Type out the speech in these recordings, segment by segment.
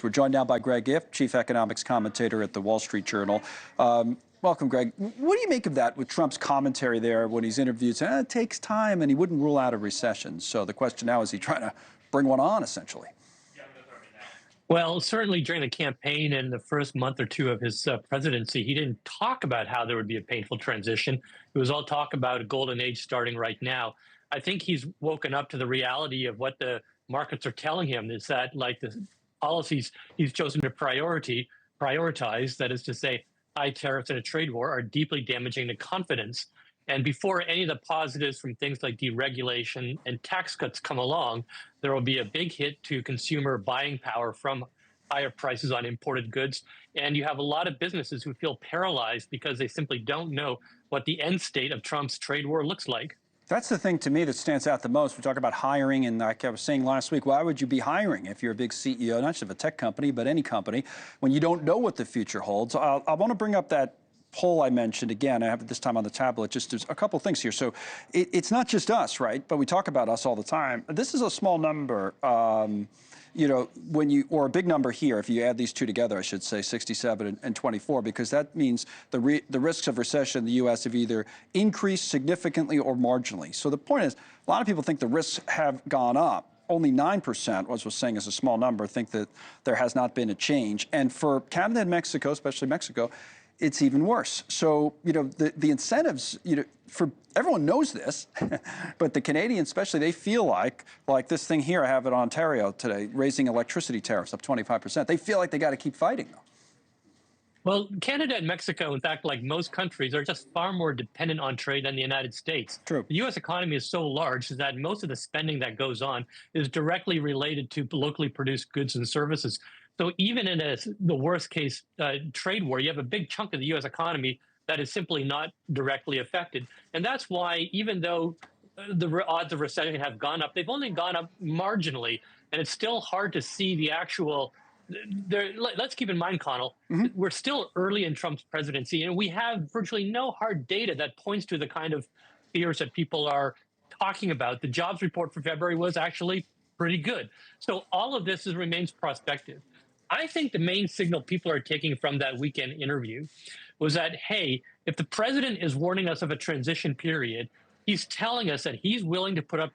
We're joined now by Greg Gift, chief economics commentator at the Wall Street Journal. Welcome, Greg. What do you make of that with Trump's commentary there when he's interviewed saying it takes time and he wouldn't rule out a recession? So the question now is he trying to bring one on, essentially? Well, certainly during the campaign and the first month or two of his presidency, he didn't talk about how there would be a painful transition. It was all talk about a golden age starting right now. I think he's woken up to the reality of what the markets are telling him is that, like, the policies he's chosen to prioritize, that is to say, high tariffs and a trade war, are deeply damaging to confidence. And before any of the positives from things like deregulation and tax cuts come along, there will be a big hit to consumer buying power from higher prices on imported goods. And you have a lot of businesses who feel paralyzed because they simply don't know what the end state of Trump's trade war looks like. That's the thing to me that stands out the most. We talk about hiring, and like I was saying last week, why would you be hiring if you're a big CEO, not just of a tech company, but any company, when you don't know what the future holds? I want to bring up that poll I mentioned again. I have it this time on the tablet. Just there's a couple of things here. So it's not just us, right? But we talk about us all the time. This is a small number, you know, when you, or a big number here, if you add these two together, I should say 67 and 24, because that means the risks of recession in the U.S. have either increased significantly or marginally. So the point is, a lot of people think the risks have gone up. Only 9%, as was saying, is a small number, think that there has not been a change. And for Canada and Mexico, especially Mexico, it's even worse. So, you know, the incentives, you know, for everyone knows this, but the Canadians especially, they feel like this thing here, I have it on Ontario today, raising electricity tariffs up 25%. They feel like they got to keep fighting, though. Well, Canada and Mexico, in fact, like most countries, are just far more dependent on trade than the United States. True. The U.S. economy is so large that most of the spending that goes on is directly related to locally produced goods and services. So even in the worst case trade war, you have a big chunk of the U.S. economy that is simply not directly affected. And that's why, even though the odds of recession have gone up, they've only gone up marginally. And it's still hard to see the actual. Let's keep in mind, Connell, we're still early in Trump's presidency, and we have virtually no hard data that points to the kind of fears that people are talking about. The jobs report for February was actually pretty good. So all of this remains prospective. I think the main signal people are taking from that weekend interview was that, hey, if the president is warning us of a transition period, he's telling us that he's willing to put up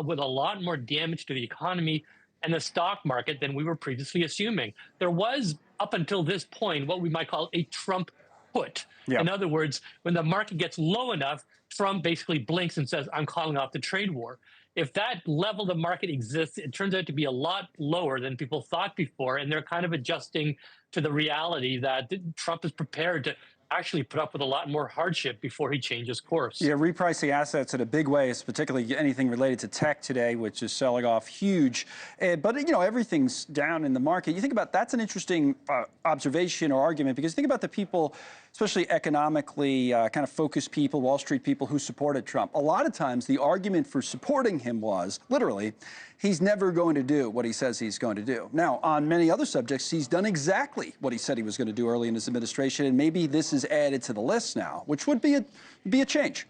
with a lot more damage to the economy and the stock market than we were previously assuming. There was, up until this point, what we might call a Trump put. Yeah. In other words, when the market gets low enough, Trump basically blinks and says, I'm calling off the trade war. If that level of the market exists, it turns out to be a lot lower than people thought before, and they're kind of adjusting to the reality that Trump is prepared to actually put up with a lot more hardship before he changes course. Yeah, repricing assets in a big way is particularly anything related to tech today, which is selling off huge. But, you know, everything's down in the market. You think about that's an interesting observation or argument, because think about the people, especially economically kind of focused people, Wall Street people who supported Trump. A lot of times the argument for supporting him was, literally, he's never going to do what he says he's going to do. Now, on many other subjects, he's done exactly what he said he was going to do early in his administration, and maybe this is added to the list now, which would be a change.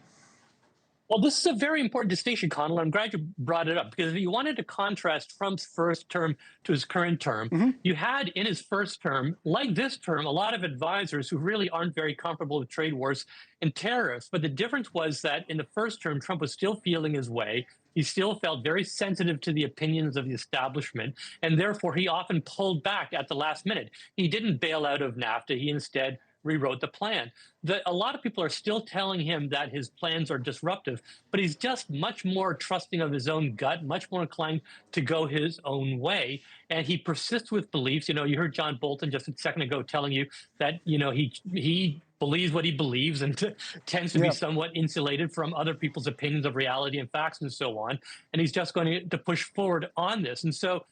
Well, this is a very important distinction, Connell. I'm glad you brought it up, because if you wanted to contrast Trump's first term to his current term, you had in his first term, like this term, a lot of advisors who really aren't very comfortable with trade wars and tariffs. But the difference was that in the first term, Trump was still feeling his way. He still felt very sensitive to the opinions of the establishment, and therefore he often pulled back at the last minute. He didn't bail out of NAFTA. He instead rewrote the plan. A lot of people are still telling him that his plans are disruptive, but he's just much more trusting of his own gut, much more inclined to go his own way. And he persists with beliefs. You know, you heard John Bolton just a second ago telling you that, you know, he believes what he believes and tends to be somewhat insulated from other people's opinions of reality and facts and so on. And he's just going to push forward on this. And so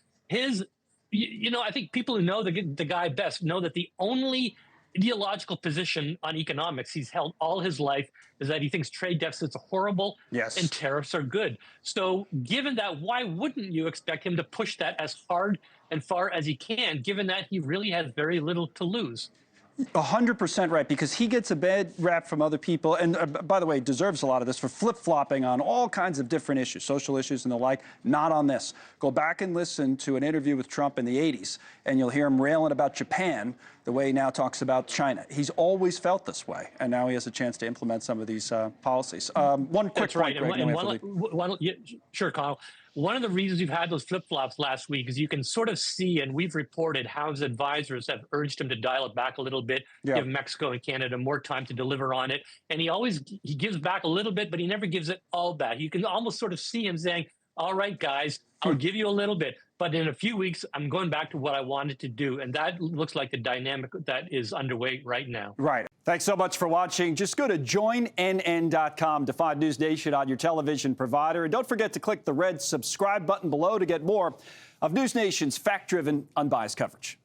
you know, I think people who know the guy best know that the only ideological position on economics he's held all his life is that he thinks trade deficits are horrible and tariffs are good. So given that, why wouldn't you expect him to push that as hard and far as he can, given that he really has very little to lose? 100% right, because he gets a bad rap from other people, and by the way, deserves a lot of this for flip-flopping on all kinds of different issues, social issues and the like, not on this. Go back and listen to an interview with Trump in the 80s, and you'll hear him railing about Japan the way he now talks about China. He's always felt this way, and now he has a chance to implement some of these policies. One quick point, Greg. Sure, Connell. One of the reasons you've had those flip-flops last week is you can sort of see, and we've reported how his advisors have urged him to dial it back a little bit, give Mexico and Canada more time to deliver on it. And he gives back a little bit, but he never gives it all back. You can almost sort of see him saying, all right, guys, I'll give you a little bit, but in a few weeks, I'm going back to what I wanted to do. And that looks like the dynamic that is underway right now. Right. Thanks so much for watching. Just go to joinnn.com to find NewsNation on your television provider. And don't forget to click the red subscribe button below to get more of NewsNation's fact-driven, unbiased coverage.